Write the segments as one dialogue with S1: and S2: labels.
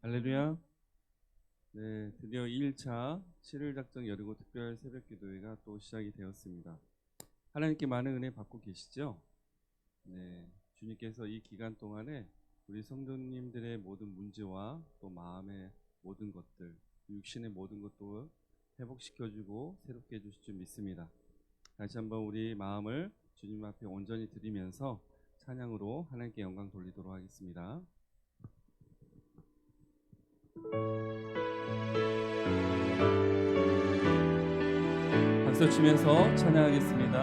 S1: 할렐루야. 네, 드디어 2일차 7일 작정 여리고 특별 새벽 기도회가 또 시작이 되었습니다. 하나님께 많은 은혜 받고 계시죠? 네, 주님께서 이 기간 동안에 우리 성도님들의 모든 문제와 또 마음의 모든 것들, 육신의 모든 것도 회복시켜주고 새롭게 해주실 줄 믿습니다. 다시 한번 우리 마음을 주님 앞에 온전히 드리면서 찬양으로 하나님께 영광 돌리도록 하겠습니다. 박수 치면서 찬양하겠습니다.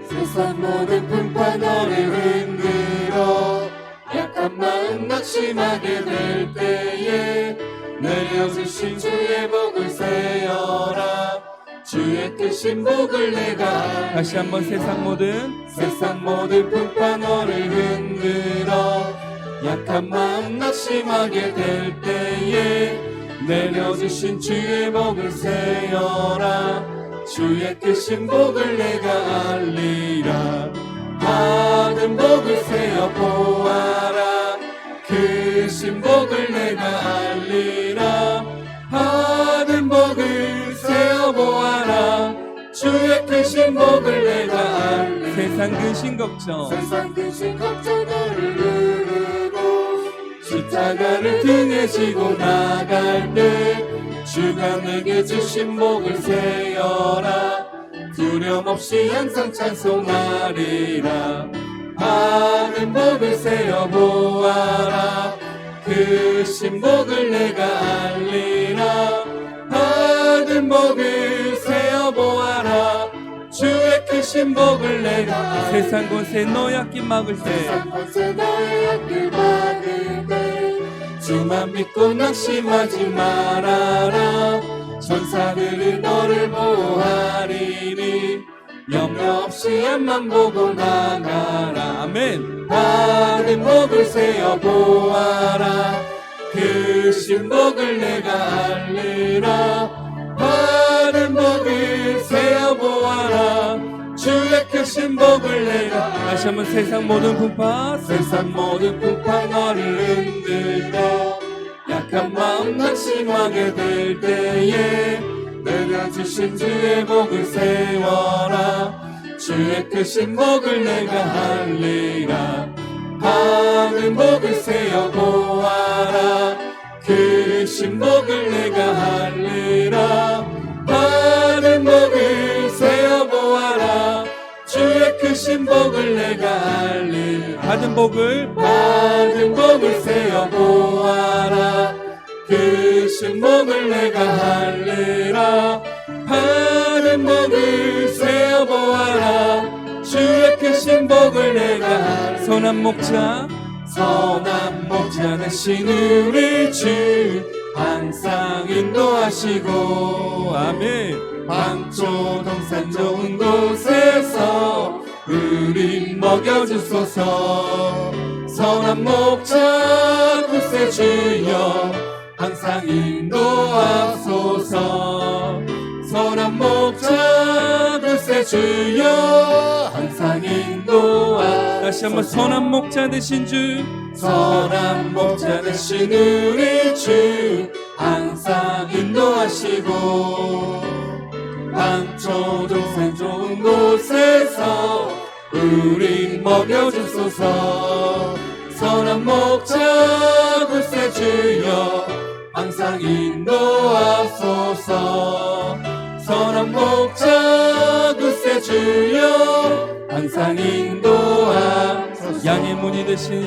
S2: 세상 모든 풍파 너를 흔들어 약한 마음 낙심하게 될 때에 내려주신 주의 복을 세어라. 주의 크신 복을 내가
S1: 다시 한번 세상 모든
S2: 풍파 너를 흔들어 약한 마음 낙심하게 될 때에 내려주신 주의 복을 세어라. 주의 크신 복을 내가 알리라. 받은 복을 세어 보아라. 크신 복을 내가 알리라. 받은 복을 세어 보아라. 주의 크신 복을 내가 알리라.
S1: 세상 근심 걱정
S2: 너를 누르고 십자가를 등에 지고 나갈 때 주가 내게 주신 복을 세어라. 두려움 없이 항상 찬송하리라. 받은 복을 세어 보아라. 크신 복을 내가 알리라. 받은 복을 세어 보아라. 주의 크신 복을 내가 알리라.
S1: 세상 곳에 노약긴 막을 때
S2: 세상 곳에 너의 앞길 막을 때 주만 믿고 낙심하지 말아라. 천사들이 너를 보호하리니 염려 없이 앞만 보고 나가라.
S1: 아멘.
S2: 받은 복을 세어 보아라. 크신 복을 내가 알리라. 받은 복을 세어 보아라. 주의 크신 복을 내가
S1: 다시 한번 세상 모든 풍파
S2: 세상 모든 풍파 너를 흔들어 약한 마음 낙심하게 될 때에 내려주신 주의 복을 세워라. 주의 크신 복을 내가 알리라. 받은 복을 세어 보아라. 크신 복을 내가 알리라. 받은 복을 세어 보아라. 주의 크신 복을 내가 알리라.
S1: 받은 복을
S2: 세어 보아라. 크신 복을 내가 알리라. 받은 복을 세어 보아라. 주의 크신 복을 내가 알리라.
S1: 선한 목자
S2: 되신 우리 주 항상 인도하시고
S1: 아멘.
S2: 방초 동산 좋은 곳에서 우리 먹여주소서. 선한 목자 구세 주여 항상 인도하소서. 선한 목자 구세 주여 항상 인도하소서.
S1: 다시 한번 선한 목자 되신 주
S2: 선한 목자 되신 우리 주 항상 인도하시고 방초 동산 좋은 곳에서 우리 먹여주소서. 선한 목자 구세 주여 항상 인도하소서. 선한 목자 구세 주여 항상 인도하소서.
S1: 양의 문이 되신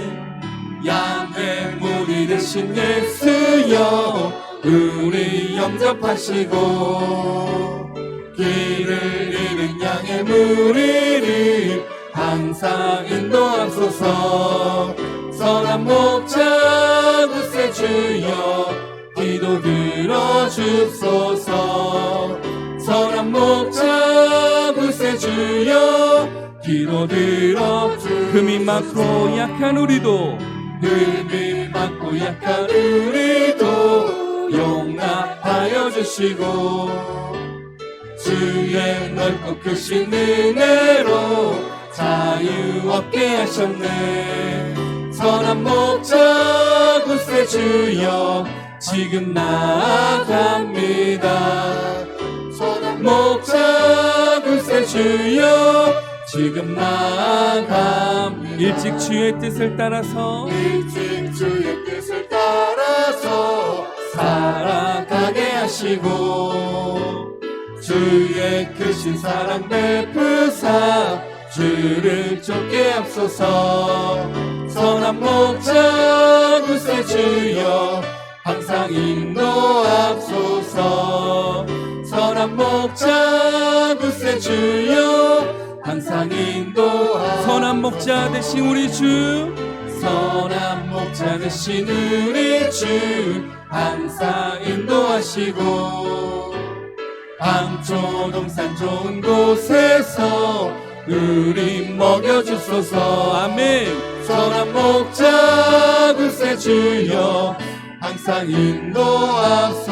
S2: 양의 문이 되신 예수여 우리 영접하시고 길을 잃은 양의 무리를 항상 인도하소서. 선한 목자 구세 주여 기도 들어주소서. 선한 목자 구세 주여 기도 들어주소서.
S1: 금이 많고 약한 우리도
S2: 흠이 많고 약한 우리도 용납하여 주시고 주의 넓고 크신 은혜로 자유 얻게 하셨네. 선한 목자 구세주여 지금 나아갑니다. 선한 목자 구세주여 지금 나아갑니다.
S1: 일찍 주의 뜻을 따라서
S2: 일찍 주의 뜻을 따라서 살아가게 하시고 주의 크신 사랑 베푸사 주를 쫓게 앞서서 선한 목자 구세주여 항상 인도하소서. 선한 목자 구세주여 항상 인도하소서.
S1: 선한 목자 되신 우리 주
S2: 선한 목자 되신 우리 주 항상 인도하시고 방초동산 좋은 곳에서 우리 먹여주소서.
S1: 아멘.
S2: 선한 목자 구세주여 항상 인도하소서.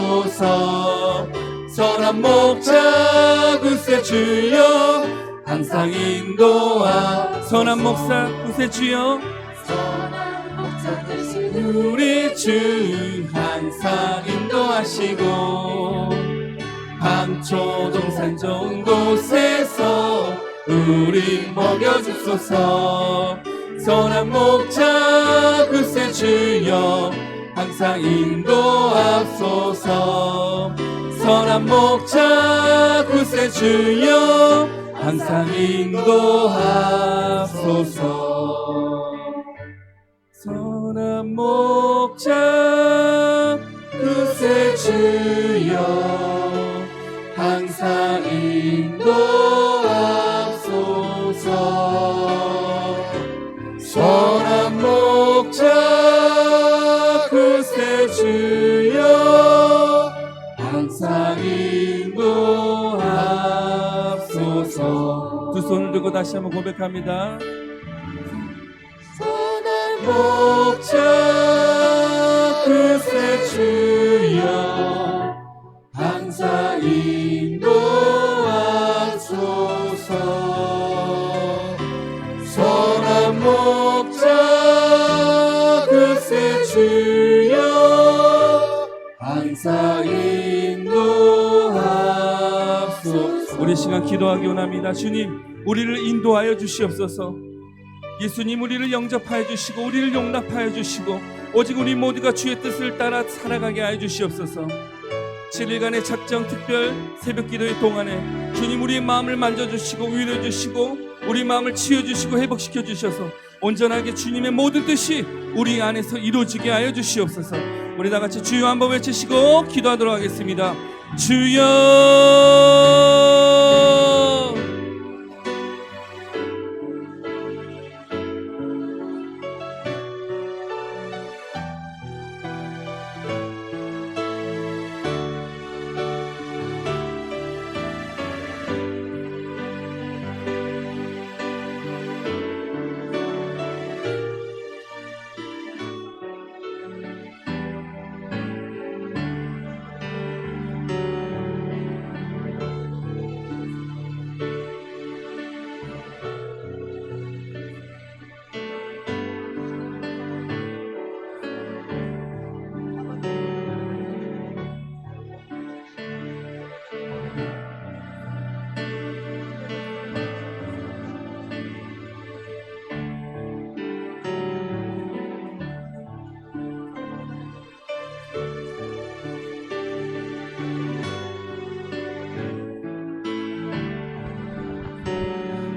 S2: 선한 목자 구세주여 항상 인도하소서.
S1: 선한 목사 구세주여
S2: 선한 목자 되신 우리 주 항상 인도하시고 방초동산 좋은 곳에서 우리 먹여주소서. 선한 목자 구세주여 항상 인도하소서. 선한 목자 구세주여 항상 인도하소서. 선한 목자 구세주여 항상 인도하소서. 선한 목자 구세주여 항상 인도하소서.
S1: 두 손을 들고 다시 한번 고백합니다.
S2: 선한 목자 구세주여 항상 인도하소서. 선한 목자 구세주여 항상 인도하소서.
S1: 우리 시간 기도하기 원합니다. 주님, 우리를 인도하여 주시옵소서. 예수님, 우리를 영접하여 주시고 우리를 용납하여 주시고 오직 우리 모두가 주의 뜻을 따라 살아가게 하여 주시옵소서. 7일간의 작정 특별 새벽기도의 동안에 주님, 우리의 마음을 만져주시고 위로해 주시고 우리 마음을 치유해주시고 회복시켜 주셔서 온전하게 주님의 모든 뜻이 우리 안에서 이루어지게 하여 주시옵소서. 우리 다 같이 주여 한번 외치시고 기도하도록 하겠습니다. 주여.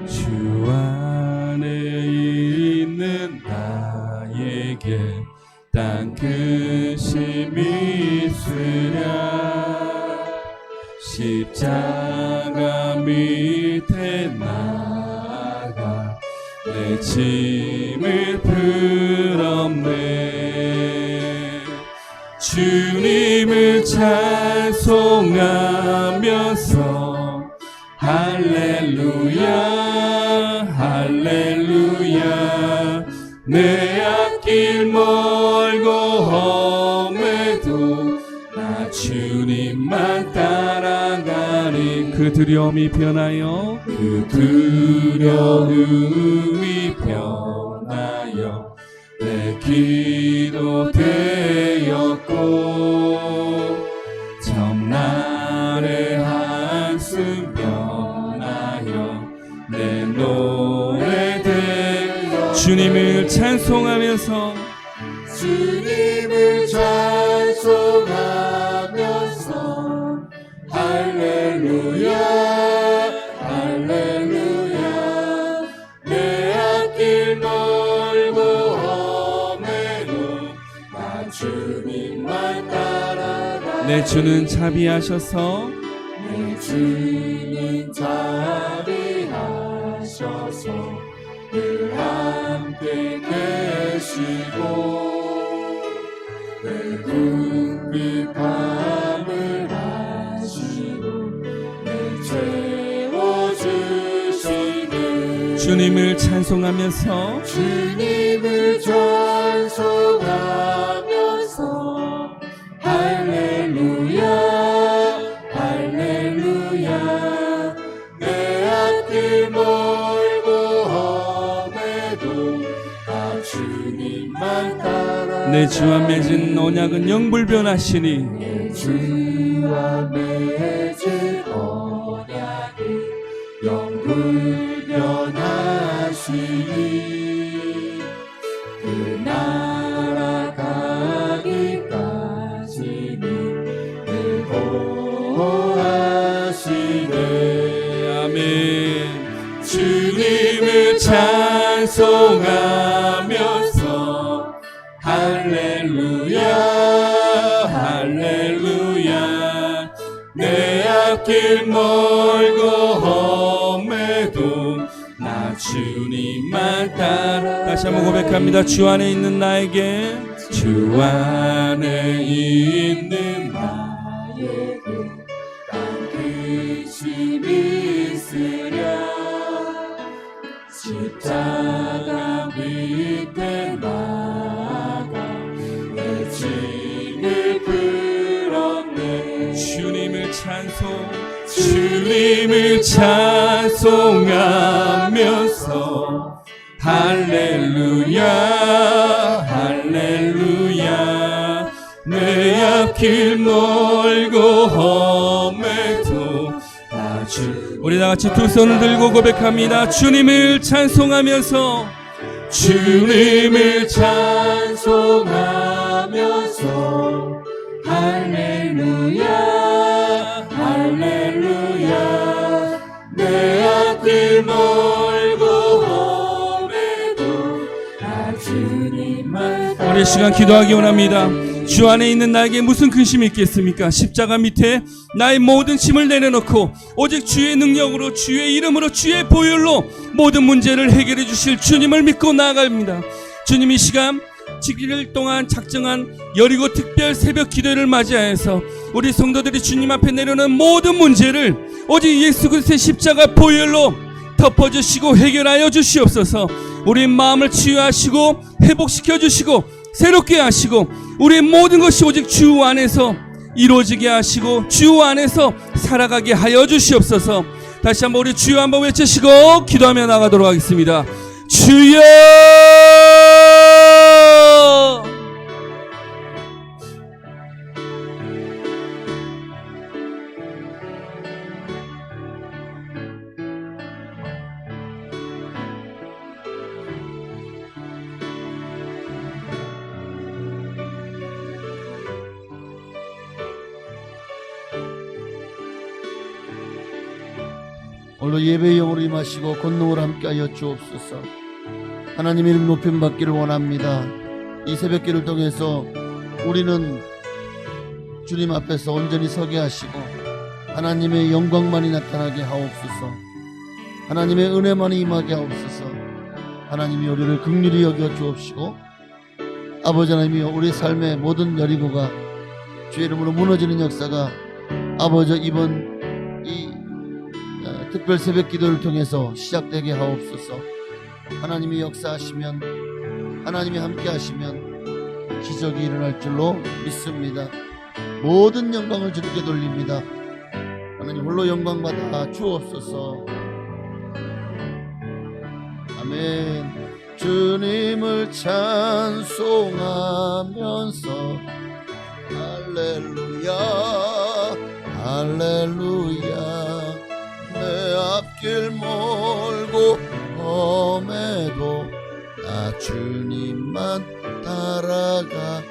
S2: 주 안에 있는 나에게 땅크심이 있으랴. 십자가 밑에 나가 내 짐을 풀었네. 주님을 찬송하면서 할렐루야 할렐루야. 내 앞길 멀고 험해도 나 주님만 따라가리.
S1: 그 두려움이 변하여
S2: 그 두려움이 변하여 내 기도 되었고 정날의 한숨 변하여 내 노래 되어
S1: 주님을 찬송하면서
S2: 주님을 찬송하면서 할렐루야 할렐루야 내 앞길 멀고 험해도 나 주님만 따라가
S1: 내 주는 자비하셔서
S2: 내 주는 자비하셔서 늘 함께 계시고 내 궁핍함을 아시고 내 채워주시네
S1: 주님을 찬송하면서
S2: 주님을 찬송하면서 할렐루야 할렐루야 내 앞길 멀고 험해도 나 주님만 따라
S1: 내 주와 맺은 언약은 영불변하시니
S2: 내 주와 맺은 언약이 영불변하시니 그 나라 가기까지는 늘 보호하시네
S1: 아멘.
S2: 주님을 찬송하면서 할렐루야 할렐루야 내 앞길 멀고 험해도 나 주님만 따라
S1: 다시 한번 고백합니다. 주 안에 있는 나에게
S2: 주 안에 있는 나에게 딴뜻이 있으랴 십자가 밑에 나가 내 짐을 풀었네
S1: 주님을
S2: 주님을 찬송하면서 할렐루야 할렐루야 내 앞길 멀고 험해도 나
S1: 우리 다 같이 두 손을 들고 고백합니다. 주님을 찬송하면서
S2: 주님을 찬송하면서 할렐루야 할렐루야 내 앞길 멀고 험해도 나 주님만
S1: 우리 시간 기도하기 원합니다. 주 안에 있는 나에게 무슨 근심이 있겠습니까? 십자가 밑에 나의 모든 짐을 내려놓고 오직 주의 능력으로 주의 이름으로 주의 보혈로 모든 문제를 해결해 주실 주님을 믿고 나아갑니다. 주님 이 시간 지키를 동안 작정한 여리고 특별 새벽 기도를 맞이하여서 우리 성도들이 주님 앞에 내려놓은 모든 문제를 오직 예수 그리스도의 십자가 보혈로 덮어주시고 해결하여 주시옵소서. 우리 마음을 치유하시고 회복시켜 주시고 새롭게 하시고 우리의 모든 것이 오직 주 안에서 이루어지게 하시고 주 안에서 살아가게 하여 주시옵소서. 다시 한번 우리 주여 한번 외치시고 기도하며 나가도록 하겠습니다. 주여!
S3: 오늘 예배의 영으로 임하시고 권능으로 함께하여 주옵소서. 하나님의 이름 높임 받기를 원합니다. 이 새벽기를 통해서 우리는 주님 앞에서 온전히 서게 하시고 하나님의 영광만이 나타나게 하옵소서. 하나님의 은혜만이 임하게 하옵소서. 하나님이 우리를 긍휼히 여겨 주옵시고 아버지 하나님이여 우리 삶의 모든 여리고가 주의 이름으로 무너지는 역사가 아버지 이번 이 특별 새벽 기도를 통해서 시작되게 하옵소서. 하나님이 역사하시면 하나님이 함께 하시면 기적이 일어날 줄로 믿습니다. 모든 영광을 주님께 돌립니다. 하나님 홀로 영광 받아 주옵소서. 아멘. 주님을 찬송하면서 할렐루야 할렐루야 내 앞길 멀고 험해도 나 주님만 따라가리.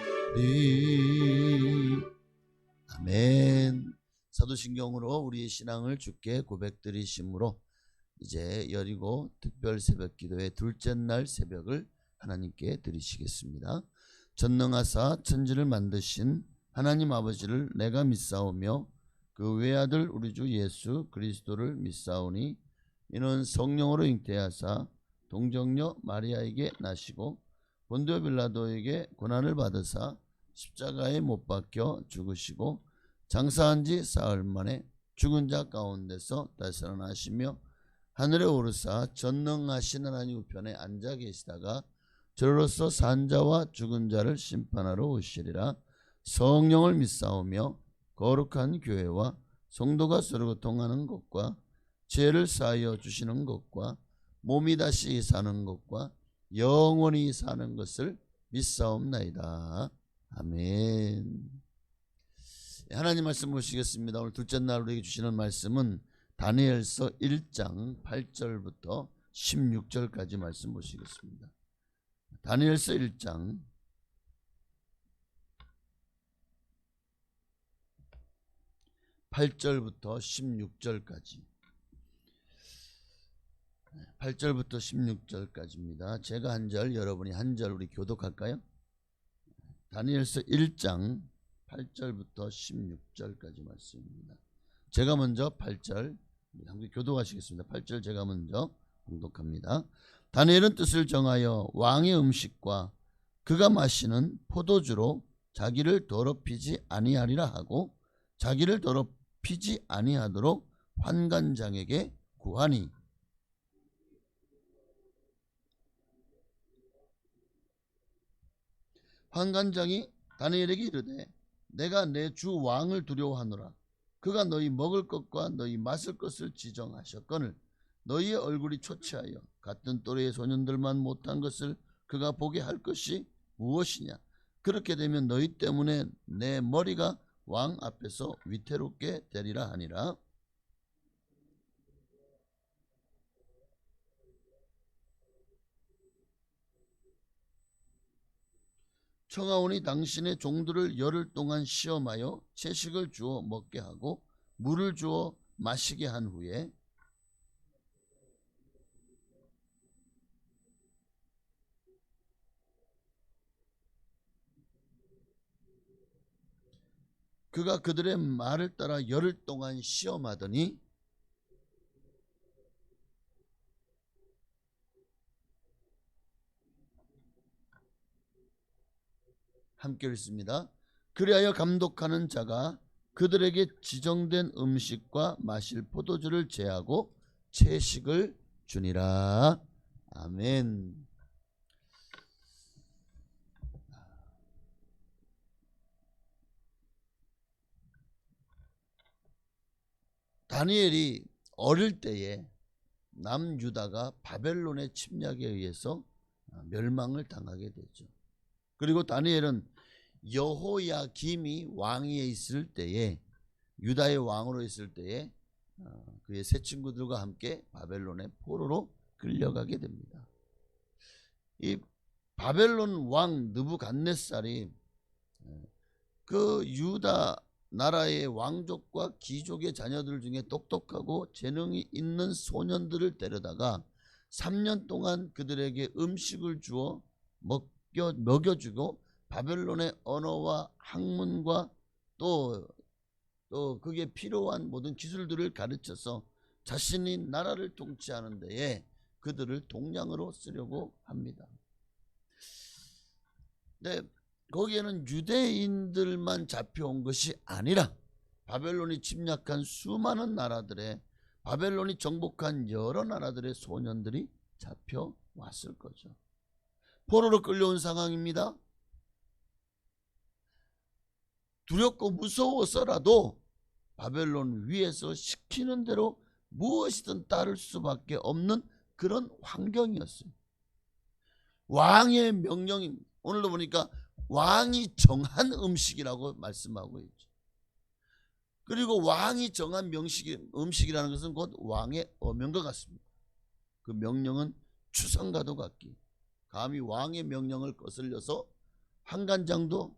S3: 아멘. 사도신경으로 우리의 신앙을 주께 고백드리심으로 이제 여리고 특별 새벽기도의 둘째 날 새벽을 하나님께 드리시겠습니다. 전능하사 천지를 만드신 하나님 아버지를 내가 믿사오며 그 외아들 우리 주 예수 그리스도를 믿사오니 이는 성령으로 잉태하사 동정녀 마리아에게 나시고 본디오 빌라도에게 고난을 받으사 십자가에 못 박혀 죽으시고 장사한 지 사흘 만에 죽은 자 가운데서 다시 살아나시며 하늘에 오르사 전능하신 하나님 우편에 앉아 계시다가 저로서 산 자와 죽은 자를 심판하러 오시리라. 성령을 믿사오며 거룩한 교회와 성도가 서로 고통하는 것과 죄를 사하여 주시는 것과 몸이 다시 사는 것과 영원히 사는 것을 믿사옵나이다. 아멘. 하나님 말씀 보시겠습니다. 오늘 둘째 날 우리에게 주시는 말씀은 다니엘서 1장 8절부터 16절까지 말씀 보시겠습니다. 다니엘서 1장 8절부터 16절까지 8절부터 16절까지입니다. 제가 한 절, 여러분이 한 절 우리 교독할까요? 다니엘서 1장 8절부터 16절까지 말씀입니다. 제가 먼저 8절 함께 교독하시겠습니다. 8절 제가 먼저 공독합니다. 다니엘은 뜻을 정하여 왕의 음식과 그가 마시는 포도주로 자기를 더럽히지 아니하리라 하고 자기를 더럽히지 아니하도록 환관장에게 구하니 환관장이 다니엘에게 이르되 내가 내 주 왕을 두려워하노라. 그가 너희 먹을 것과 너희 마실 것을 지정하셨거늘 너희의 얼굴이 초췌하여 같은 또래의 소년들만 못한 것을 그가 보게 할 것이 무엇이냐. 그렇게 되면 너희 때문에 내 머리가 왕 앞에서 위태롭게 되리라 하니라. 청하오니 당신의 종들을 열흘 동안 시험하여 채식을 주어 먹게 하고 물을 주어 마시게 한 후에 그가 그들의 말을 따라 열흘 동안 시험하더니 함께 읽습니다. 그리하여 감독하는 자가 그들에게 지정된 음식과 마실 포도주를 제하고 채식을 주니라. 아멘. 다니엘이 어릴 때에 남유다가 바벨론의 침략에 의해서 멸망을 당하게 되죠. 그리고 다니엘은 여호야김이 왕위에 있을 때에 유다의 왕으로 있을 때에 그의 세 친구들과 함께 바벨론의 포로로 끌려가게 됩니다. 이 바벨론 왕 느부갓네살이 그 유다 나라의 왕족과 귀족의 자녀들 중에 똑똑하고 재능이 있는 소년들을 데려다가 3년 동안 그들에게 음식을 주어 먹여주고 바벨론의 언어와 학문과 또 그게 필요한 모든 기술들을 가르쳐서 자신이 나라를 통치하는 데에 그들을 동량으로 쓰려고 합니다. 근데 거기에는 유대인들만 잡혀온 것이 아니라 바벨론이 침략한 수많은 나라들의 바벨론이 정복한 여러 나라들의 소년들이 잡혀왔을 거죠. 포로로 끌려온 상황입니다. 두렵고 무서워서라도 바벨론 위에서 시키는 대로 무엇이든 따를 수밖에 없는 그런 환경이었어요. 왕의 명령입니다. 오늘도 보니까 왕이 정한 음식이라고 말씀하고 있죠. 그리고 왕이 정한 음식이라는 것은 곧 왕의 어명과 같습니다. 그 명령은 추상과도 같기, 감히 왕의 명령을 거슬려서 한간장도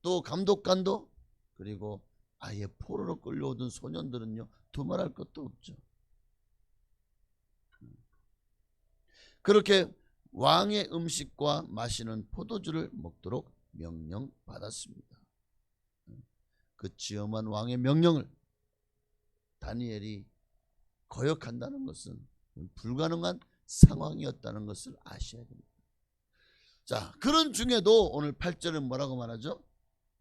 S3: 또 감독관도 그리고 아예 포로로 끌려오던 소년들은요 두말할 것도 없죠. 그렇게 왕의 음식과 마시는 포도주를 먹도록 명령받았습니다. 그 지엄한 왕의 명령을 다니엘이 거역한다는 것은 불가능한 상황이었다는 것을 아셔야 됩니다. 자, 그런 중에도 오늘 8절은 뭐라고 말하죠?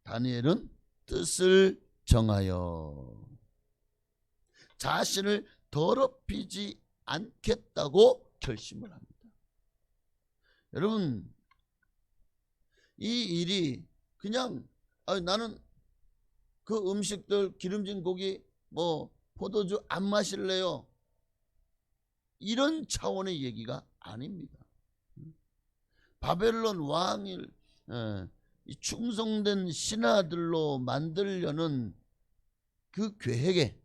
S3: 다니엘은 뜻을 정하여 자신을 더럽히지 않겠다고 결심을 합니다. 여러분, 이 일이 그냥 나는 그 음식들 기름진 고기 뭐 포도주 안 마실래요, 이런 차원의 얘기가 아닙니다. 바벨론 왕을 충성된 신하들로 만들려는 그 계획에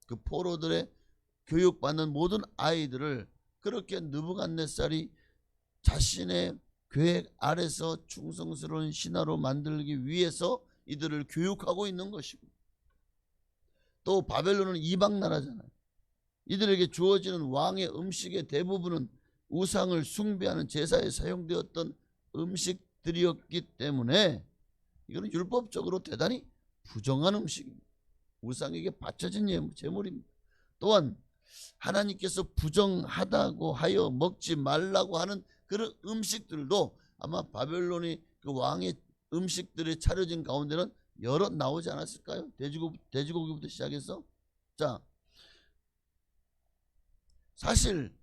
S3: 그 포로들의 교육받는 모든 아이들을 그렇게 느부갓네살이 자신의 계획 아래서 충성스러운 신하로 만들기 위해서 이들을 교육하고 있는 것이고, 또 바벨론은 이방 나라잖아요. 이들에게 주어지는 왕의 음식의 대부분은 우상을 숭배하는 제사에 사용되었던 음식들이었기 때문에 이거는 율법적으로 대단히 부정한 음식입니다. 우상에게 바쳐진 제물입니다. 또한 하나님께서 부정하다고 하여 먹지 말라고 하는 그런 음식들도 아마 바벨론이 그 왕의 음식들이 차려진 가운데는 여러 나오지 않았을까요? 돼지고기부터 시작해서. 자, 사실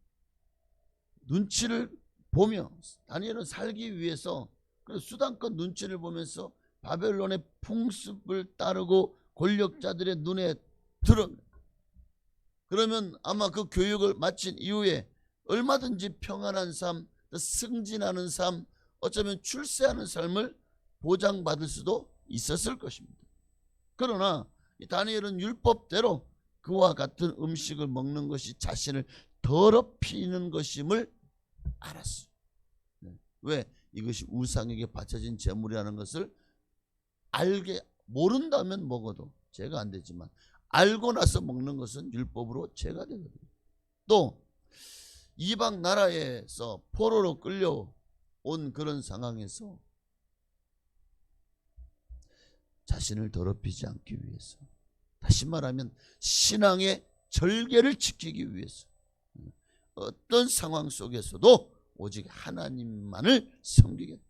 S3: 눈치를 보며 다니엘은 살기 위해서 수단껏 눈치를 보면서 바벨론의 풍습을 따르고 권력자들의 눈에 들어, 그러면 아마 그 교육을 마친 이후에 얼마든지 평안한 삶, 승진하는 삶, 어쩌면 출세하는 삶을 보장받을 수도 있었을 것입니다. 그러나 이 다니엘은 율법대로 그와 같은 음식을 먹는 것이 자신을 더럽히는 것임을 알았어요. 왜? 이것이 우상에게 바쳐진 제물이라는 것을 모른다면 먹어도 죄가 안 되지만 알고 나서 먹는 것은 율법으로 죄가 되거든요. 또 이방 나라에서 포로로 끌려온 그런 상황에서 자신을 더럽히지 않기 위해서, 다시 말하면 신앙의 절개를 지키기 위해서 어떤 상황 속에서도 오직 하나님만을 섬기겠다.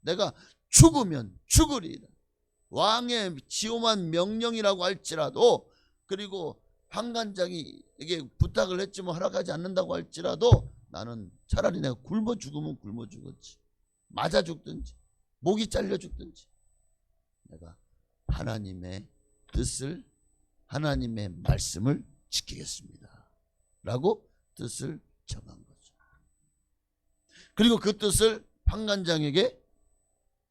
S3: 내가 죽으면 죽으리이다. 왕의 지엄한 명령이라고 할지라도, 그리고 환관장이에게 부탁을 했지만 허락하지 않는다고 할지라도 나는 차라리 내가 굶어 죽으면 굶어 죽었지, 맞아 죽든지 목이 잘려 죽든지 내가 하나님의 뜻을, 하나님의 말씀을 지키겠습니다 라고 뜻을 정한 거죠. 그리고 그 뜻을 환관장에게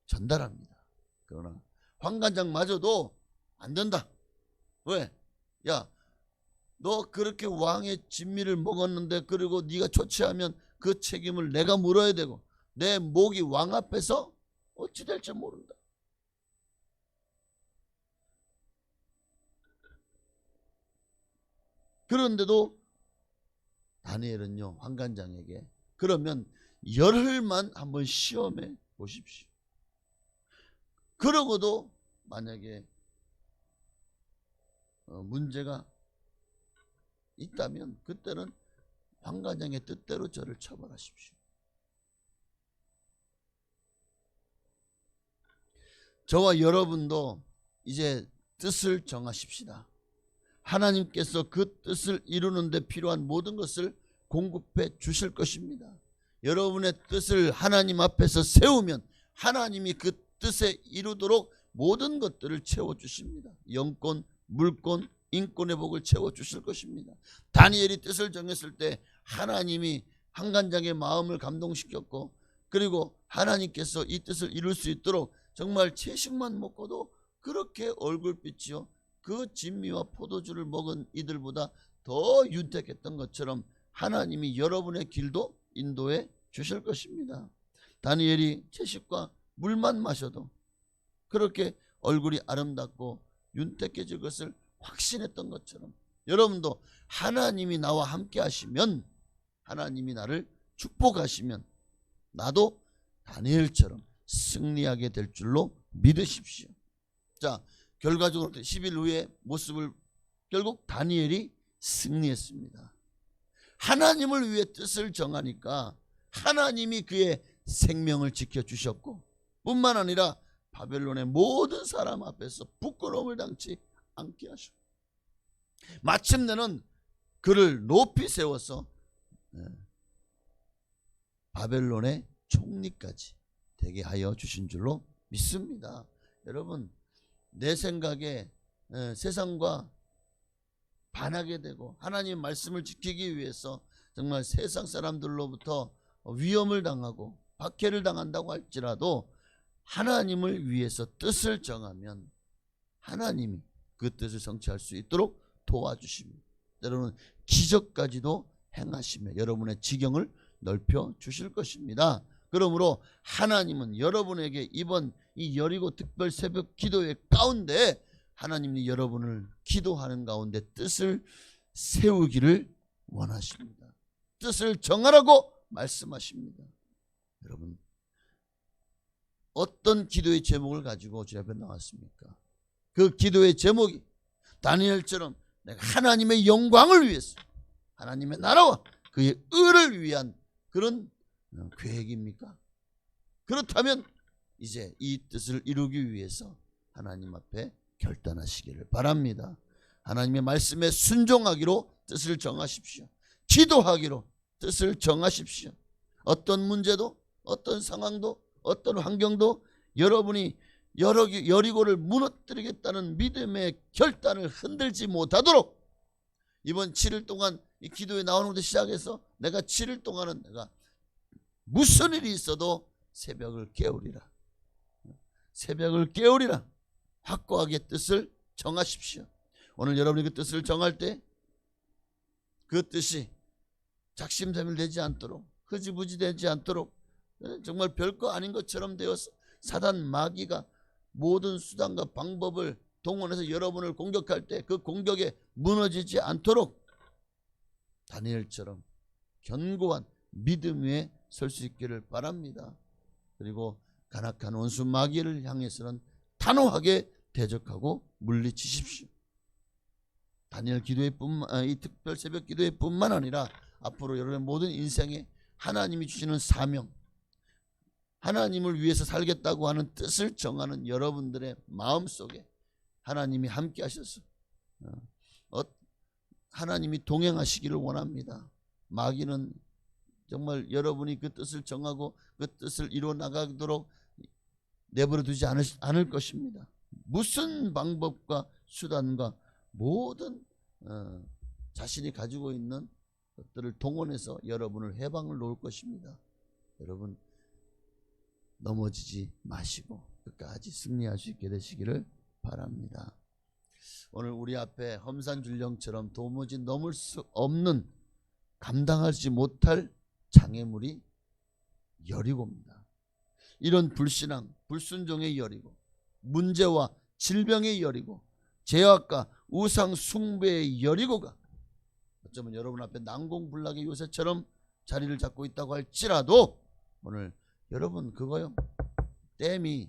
S3: 전달합니다. 그러나 환관장마저도 안 된다. 왜? 야, 너 그렇게 왕의 진미를 먹었는데, 그리고 네가 초치하면 그 책임을 내가 물어야 되고 내 목이 왕 앞에서 어찌 될지 모른다. 그런데도 다니엘은요 환관장에게 그러면 열흘만 한번 시험해 보십시오. 그러고도 만약에 문제가 있다면 그때는 환관장의 뜻대로 저를 처벌하십시오. 저와 여러분도 이제 뜻을 정하십시다. 하나님께서 그 뜻을 이루는 데 필요한 모든 것을 공급해 주실 것입니다. 여러분의 뜻을 하나님 앞에서 세우면 하나님이 그 뜻에 이루도록 모든 것들을 채워주십니다. 영권, 물권, 인권의 복을 채워주실 것입니다. 다니엘이 뜻을 정했을 때 하나님이 환관장의 마음을 감동시켰고, 그리고 하나님께서 이 뜻을 이룰 수 있도록 정말 채식만 먹고도 그렇게 얼굴빛이요 그 진미와 포도주를 먹은 이들보다 더 윤택했던 것처럼 하나님이 여러분의 길도 인도해 주실 것입니다. 다니엘이 채식과 물만 마셔도 그렇게 얼굴이 아름답고 윤택해질 것을 확신했던 것처럼 여러분도 하나님이 나와 함께 하시면, 하나님이 나를 축복하시면 나도 다니엘처럼 승리하게 될 줄로 믿으십시오. 자, 결과적으로 10일 후의 모습을 결국 다니엘이 승리했습니다. 하나님을 위해 뜻을 정하니까 하나님이 그의 생명을 지켜주셨고 뿐만 아니라 바벨론의 모든 사람 앞에서 부끄러움을 당치 않게 하셨고 마침내는 그를 높이 세워서 바벨론의 총리까지 되게 하여 주신 줄로 믿습니다. 여러분, 내 생각에 세상과 반하게 되고 하나님의 말씀을 지키기 위해서 정말 세상 사람들로부터 위험을 당하고 박해를 당한다고 할지라도 하나님을 위해서 뜻을 정하면 하나님이 그 뜻을 성취할 수 있도록 도와주십니다. 여러분, 기적까지도 행하시며 여러분의 지경을 넓혀 주실 것입니다. 그러므로 하나님은 여러분에게 이번 이 여리고 특별 새벽 기도회 가운데 하나님이 여러분을 기도하는 가운데 뜻을 세우기를 원하십니다. 뜻을 정하라고 말씀하십니다. 여러분, 어떤 기도의 제목을 가지고 제 앞에 나왔습니까? 그 기도의 제목이 다니엘처럼 내가 하나님의 영광을 위해서 하나님의 나라와 그의 의를 위한 그런 계획입니까? 그렇다면 이제 이 뜻을 이루기 위해서 하나님 앞에 결단하시기를 바랍니다. 하나님의 말씀에 순종하기로 뜻을 정하십시오. 기도하기로 뜻을 정하십시오. 어떤 문제도 어떤 상황도 어떤 환경도 여러분이 여리고를 무너뜨리겠다는 믿음의 결단을 흔들지 못하도록 이번 7일 동안 이 기도에 나오는 것부터 시작해서 내가 7일 동안은 내가 무슨 일이 있어도 새벽을 깨우리라. 새벽을 깨우리라. 확고하게 뜻을 정하십시오. 오늘 여러분이 그 뜻을 정할 때 그 뜻이 작심삼일 되지 않도록 흐지부지 되지 않도록 정말 별거 아닌 것처럼 되어서 사단 마귀가 모든 수단과 방법을 동원해서 여러분을 공격할 때 그 공격에 무너지지 않도록 다니엘처럼 견고한 믿음 위에 설 수 있기를 바랍니다. 그리고 간악한 원수 마귀를 향해서는 단호하게 대적하고 물리치십시오. 다니엘 기도회 이 특별 새벽 기도회 뿐만 아니라 앞으로 여러분의 모든 인생에 하나님이 주시는 사명, 하나님을 위해서 살겠다고 하는 뜻을 정하는 여러분들의 마음속에 하나님이 함께 하셔서 하나님이 동행하시기를 원합니다. 마귀는 정말 여러분이 그 뜻을 정하고 그 뜻을 이루어 나가도록 내버려 두지 않을 것입니다. 무슨 방법과 수단과 모든 자신이 가지고 있는 것들을 동원해서 여러분을 해방을 놓을 것입니다. 여러분, 넘어지지 마시고 끝까지 승리할 수 있게 되시기를 바랍니다. 오늘 우리 앞에 험산줄령처럼 도무지 넘을 수 없는, 감당하지 못할 장애물이 여리고입니다. 이런 불신앙, 불순종의 여리고, 문제와 질병의 여리고, 죄악과 우상 숭배의 여리고가 어쩌면 여러분 앞에 난공불락의 요새처럼 자리를 잡고 있다고 할지라도 오늘 여러분 그거요, 댐이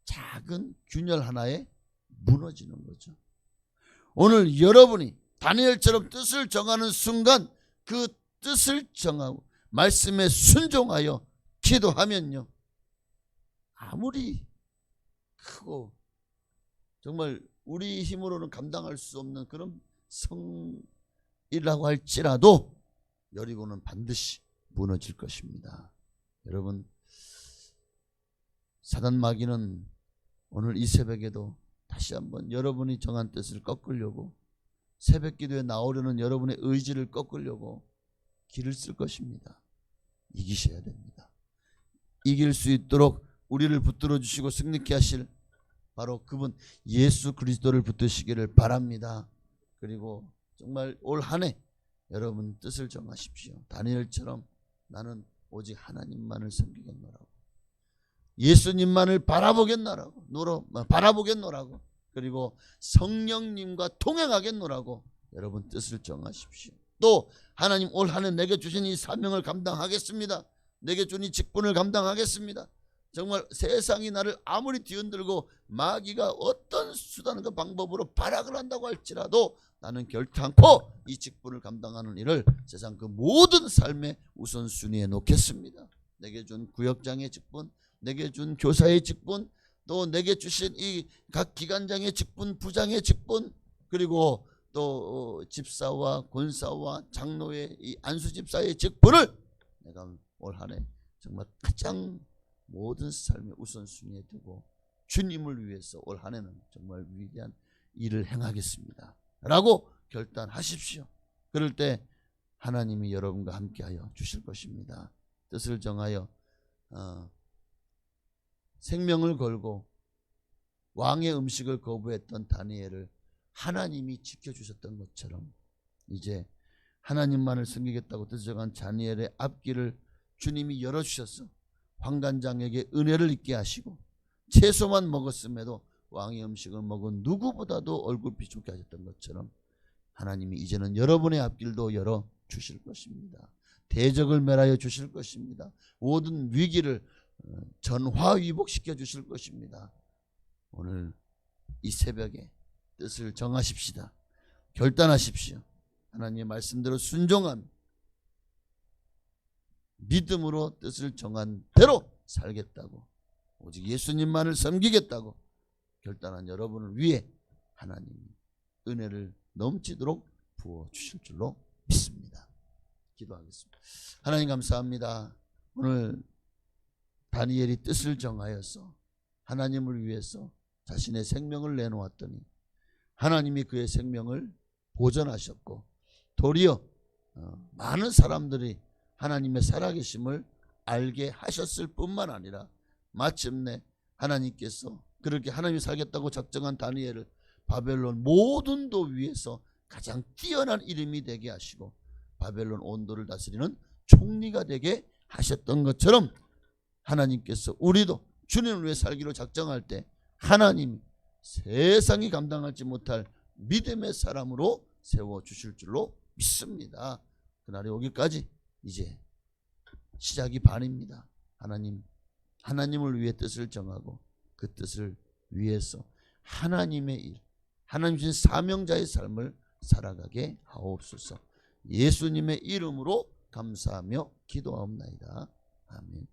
S3: 작은 균열 하나에 무너지는 거죠. 오늘 여러분이 다니엘처럼 뜻을 정하는 순간 그 뜻을 정하고 말씀에 순종하여 기도하면요, 아무리 크고 정말 우리 힘으로는 감당할 수 없는 그런 성이라고 할지라도 여리고는 반드시 무너질 것입니다. 여러분, 사단 마귀는 오늘 이 새벽에도 다시 한번 여러분이 정한 뜻을 꺾으려고, 새벽 기도에 나오려는 여러분의 의지를 꺾으려고 길을 쓸 것입니다. 이기셔야 됩니다. 이길 수 있도록 우리를 붙들어 주시고 승리케 하실 바로 그분 예수 그리스도를 붙드시기를 바랍니다. 그리고 정말 올 한 해 여러분 뜻을 정하십시오. 다니엘처럼 나는 오직 하나님만을 섬기겠노라고, 예수님만을 바라보겠노라고, 그리고 성령님과 동행하겠노라고 여러분 뜻을 정하십시오. 또 하나님 올 한 해 내게 주신 이 사명을 감당하겠습니다. 내게 준 이 직분을 감당하겠습니다. 정말 세상이 나를 아무리 뒤흔들고 마귀가 어떤 수단과 방법으로 발악을 한다고 할지라도 나는 결단코 이 직분을 감당하는 일을 세상 그 모든 삶의 우선순위에 놓겠습니다. 내게 준 구역장의 직분, 내게 준 교사의 직분, 또 내게 주신 이 각 기관장의 직분, 부장의 직분, 그리고 또 집사와 권사와 장로의 이 안수집사의 직분을 내가 올 한 해 정말 가장 모든 삶의 우선순위에 두고 주님을 위해서 올 한 해는 정말 위대한 일을 행하겠습니다 라고 결단하십시오. 그럴 때 하나님이 여러분과 함께하여 주실 것입니다. 뜻을 정하여 생명을 걸고 왕의 음식을 거부했던 다니엘을 하나님이 지켜주셨던 것처럼 이제 하나님만을 섬기겠다고 뜻을 정한 다니엘의 앞길을 주님이 열어주셔서 환관장에게 은혜를 있게 하시고 채소만 먹었음에도 왕의 음식을 먹은 누구보다도 얼굴빛이 좋게 하셨던 것처럼 하나님이 이제는 여러분의 앞길도 열어주실 것입니다. 대적을 멸하여 주실 것입니다. 모든 위기를 전화위복시켜 주실 것입니다. 오늘 이 새벽에 뜻을 정하십시다. 결단하십시오. 하나님의 말씀대로 순종함, 믿음으로 뜻을 정한 대로 살겠다고, 오직 예수님만을 섬기겠다고 결단한 여러분을 위해 하나님이 은혜를 넘치도록 부어주실 줄로 믿습니다. 기도하겠습니다. 하나님 감사합니다. 오늘 다니엘이 뜻을 정하여서 하나님을 위해서 자신의 생명을 내놓았더니 하나님이 그의 생명을 보존하셨고 도리어 많은 사람들이 하나님의 살아계심을 알게 하셨을 뿐만 아니라 마침내 하나님께서 그렇게 하나님이 살겠다고 작정한 다니엘을 바벨론 모든 도 위에서 가장 뛰어난 이름이 되게 하시고 바벨론 온도를 다스리는 총리가 되게 하셨던 것처럼 하나님께서 우리도 주님을 위해 살기로 작정할 때 하나님이 세상이 감당하지 못할 믿음의 사람으로 세워주실 줄로 믿습니다. 그날이 오기까지 이제 시작이 반입니다. 하나님을 위해 뜻을 정하고 그 뜻을 위해서 하나님의 일, 하나님 주신 사명자의 삶을 살아가게 하옵소서. 예수님의 이름으로 감사하며 기도하옵나이다. 아멘.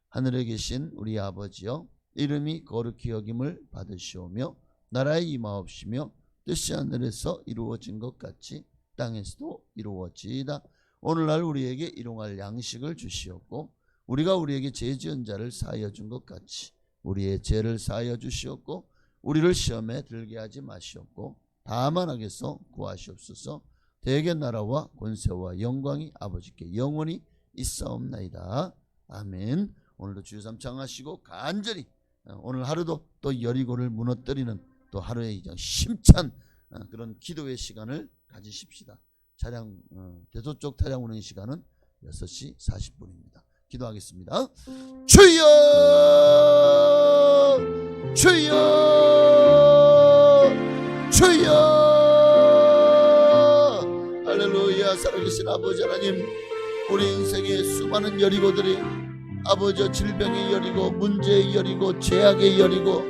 S3: 하늘에 계신 우리 아버지여, 이름이 거룩히 여김을 받으시오며 나라에 임하옵시며 뜻이 하늘에서 이루어진 것 같이 땅에서도 이루어지이다. 오늘날 우리에게 일용할 양식을 주시옵고 우리가 우리에게 죄 지은 자를 사하여 준 것 같이 우리의 죄를 사하여 주시옵고 우리를 시험에 들게 하지 마시옵고 다만 악에서 구하시옵소서. 대개 나라와 권세와 영광이 아버지께 영원히 있사옵나이다. 아멘. 오늘도 주여 삼창하시고 간절히 오늘 하루도 또 여리고를 무너뜨리는 또 하루의 힘찬 그런 기도의 시간을 가지십시다. 차량 대소쪽 차량 운행 시간은 6시 40분입니다. 기도하겠습니다. 주여 주여 주여. 할렐루야. 살아계신 아버지 하나님, 우리 인생의 수많은 여리고들이 아버지 질병의 여리고 문제의 여리고 죄악의 여리고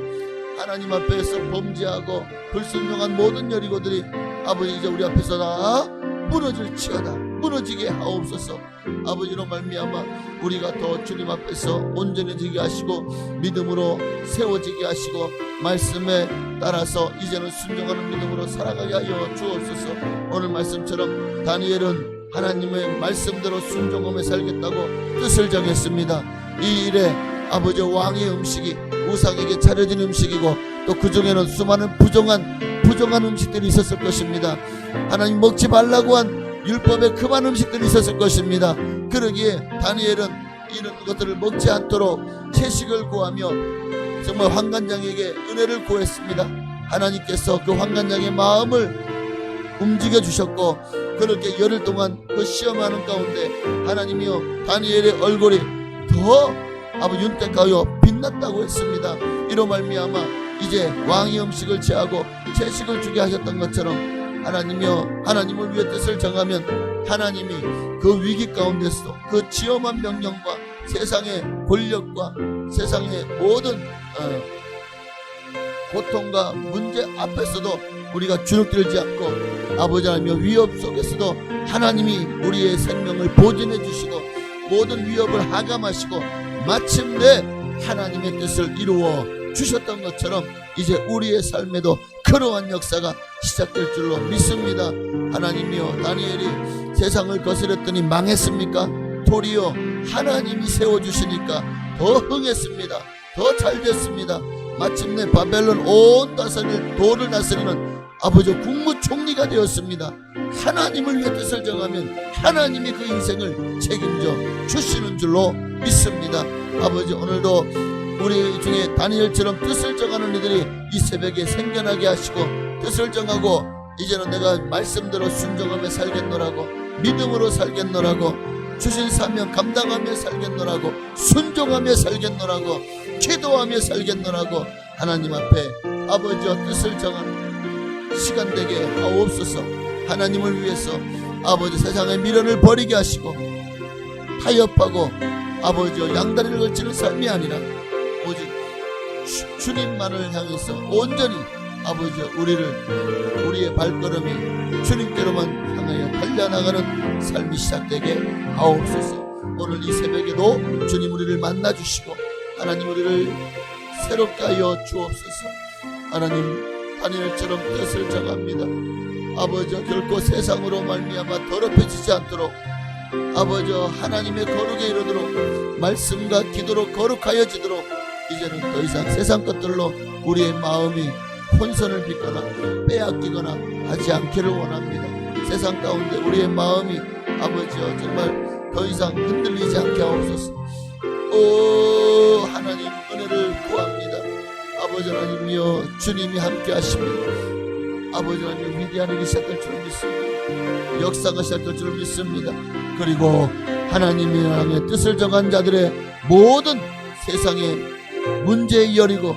S3: 하나님 앞에서 범죄하고 불순종한 모든 여리고들이 아버지 이제 우리 앞에서 다 무너질지어다. 무너지게 하옵소서. 아버지로 말미암아 우리가 더 주님 앞에서 온전해지게 하시고 믿음으로 세워지게 하시고 말씀에 따라서 이제는 순종하는 믿음으로 살아가게 하여 주옵소서. 오늘 말씀처럼 다니엘은 하나님의 말씀대로 순종하며 살겠다고 뜻을 정했습니다. 이 일에 아버지 왕의 음식이 우상에게 차려진 음식이고 또 그 중에는 수많은 부정한 음식들이 있었을 것입니다. 하나님 먹지 말라고 한 율법의 금한 음식들이 있었을 것입니다. 그러기에 다니엘은 이런 것들을 먹지 않도록 채식을 구하며 정말 환관장에게 은혜를 구했습니다. 하나님께서 그 환관장의 마음을 움직여 주셨고, 그렇게 열흘 동안 그 시험하는 가운데 하나님이여 다니엘의 얼굴이 더 아버지 윤택하여 빛났다고 했습니다. 이로 말미암아 이제 왕이 음식을 취하고 채식을 주게 하셨던 것처럼 하나님이여 하나님을 위해 뜻을 정하면 하나님이 그 위기 가운데서도 그 지엄한 명령과 세상의 권력과 세상의 모든 고통과 문제 앞에서도 우리가 주눅들지 않고 아버지 하나님의 위협 속에서도 하나님이 우리의 생명을 보존해 주시고 모든 위협을 하감하시고 마침내 하나님의 뜻을 이루어 주셨던 것처럼 이제 우리의 삶에도 그러한 역사가 시작될 줄로 믿습니다. 하나님이여 다니엘이 세상을 거스렸더니 망했습니까? 도리어 하나님이 세워주시니까 더 흥했습니다. 더 잘됐습니다. 마침내 바벨론 온 돌을 다스리는 아버지 국무총리가 되었습니다. 하나님을 위해 뜻을 정하면 하나님이 그 인생을 책임져 주시는 줄로 믿습니다. 아버지 오늘도 우리 중에 다니엘처럼 뜻을 정하는 이들이 이 새벽에 생겨나게 하시고 뜻을 정하고 이제는 내가 말씀대로 순종하며 살겠노라고 믿음으로 살겠노라고 주신 사명 감당하며 살겠노라고 순종하며 살겠노라고 기도하며 살겠노라고 하나님 앞에 아버지와 뜻을 정하는 시간 되게 하옵소서. 하나님을 위해서 아버지 세상의 미련을 버리게 하시고 타협하고 아버지와 양다리를 걸치는 삶이 아니라 오직 주님만을 향해서 온전히 아버지 우리의 발걸음이 주님께로만 향하여 달려나가는 삶이 시작되게 하옵소서. 오늘 이 새벽에도 주님 우리를 만나주시고 하나님 우리를 새롭게 하여 주옵소서. 하나님 다니엘처럼 뜻을 정합니다. 아버지 결코 세상으로 말미암아 더럽혀지지 않도록 아버지 하나님의 거룩에 이르도록 말씀과 기도로 거룩하여지도록 이제는 더 이상 세상 것들로 우리의 마음이 혼선을 빚거나 빼앗기거나 하지 않기를 원합니다. 세상 가운데 우리의 마음이 아버지여 정말 더 이상 흔들리지 않게 하옵소서. 오 하나님 은혜를 구합니다. 아버지 하나님이여 주님이 함께 하십니다. 아버지 하나님 위대한 일이 시작될 줄 믿습니다. 역사가 시작될 줄 믿습니다. 그리고 하나님이 향해 뜻을 정한 자들의 모든 세상의 문제의 열이고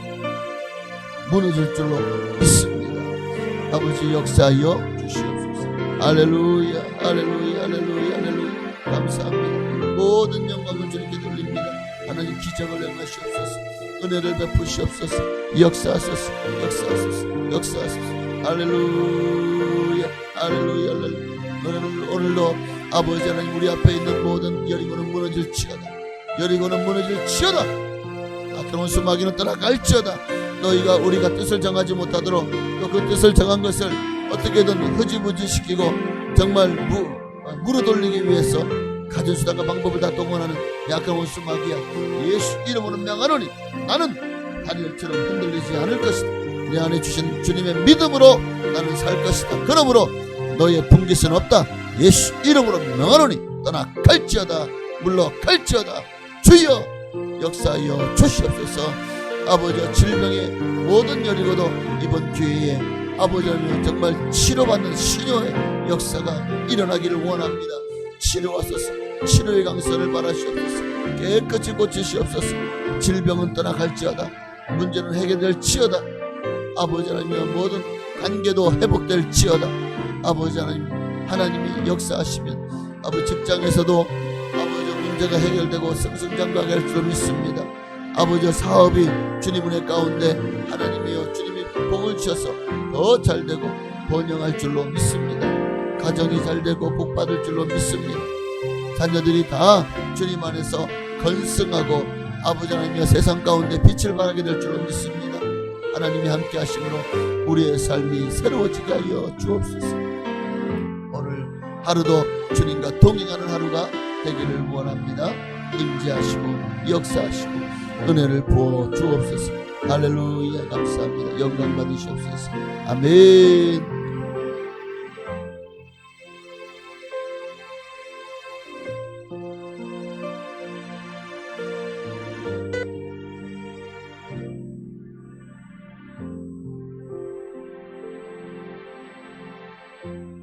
S3: 무너질 줄로 믿습니다. 아버지 역사하여 주시옵소서. 할렐루야 할렐루야 할렐루야 할렐루야. 감사합니다. 모든 영광을 주님께 돌립니다. 하나님 기적을 행하시옵소서. 은혜를 베푸시옵소서. 역사하소서 역사하소서 역사하소서. 할렐루야 할렐루야 할렐루야. 오늘도 아버지 하나님 우리 앞에 있는 모든 여리고는 무너질지어다. 여리고는 무너질지어다. 아크론 수마귀는 떠나갈지어다. 너희가 우리가 뜻을 정하지 못하도록 또 그 뜻을 정한 것을 어떻게든 흐지부지 시키고 정말 물어돌리기 위해서 가진 수단과 방법을 다 동원하는 약한 원수마귀야 예수 이름으로 명하노니 나는 다니엘처럼 흔들리지 않을 것이다. 내 안에 주신 주님의 믿음으로 나는 살 것이다. 그러므로 너희의 분깃은 없다. 예수 이름으로 명하노니 떠나갈지어다. 물러갈지어다. 주여 역사하여 주시옵소서. 아버지 질병의 모든 열이고도 이번 기회에 아버지 하나님 정말 치료받는 신효의 역사가 일어나기를 원합니다. 치료하소서. 치료의 강선을 바라시옵소서. 깨끗이 고치시옵소서. 질병은 떠나갈지어다. 문제는 해결될지어다. 아버지 하나님 모든 관계도 회복될지어다. 아버지 하나님이 역사하시면 아버지 직장에서도 아버지 문제가 해결되고 승승장구하게 할 줄 믿습니다. 아버지 사업이 주님 은혜 가운데 하나님이여 주님이 복을 주셔서 더 잘되고 번영할 줄로 믿습니다. 가정이 잘되고 복받을 줄로 믿습니다. 자녀들이 다 주님 안에서 건승하고 아버지 하나님이여 세상 가운데 빛을 발하게 될 줄로 믿습니다. 하나님이 함께 하심으로 우리의 삶이 새로워지게 하여 주옵소서. 오늘 하루도 주님과 동행하는 하루가 되기를 원합니다. 임재하시고 역사하시고 은혜를 부어 주옵소서. 할렐루야 감사합니다. 영광 받으시옵소서. 아멘. 주옵소서.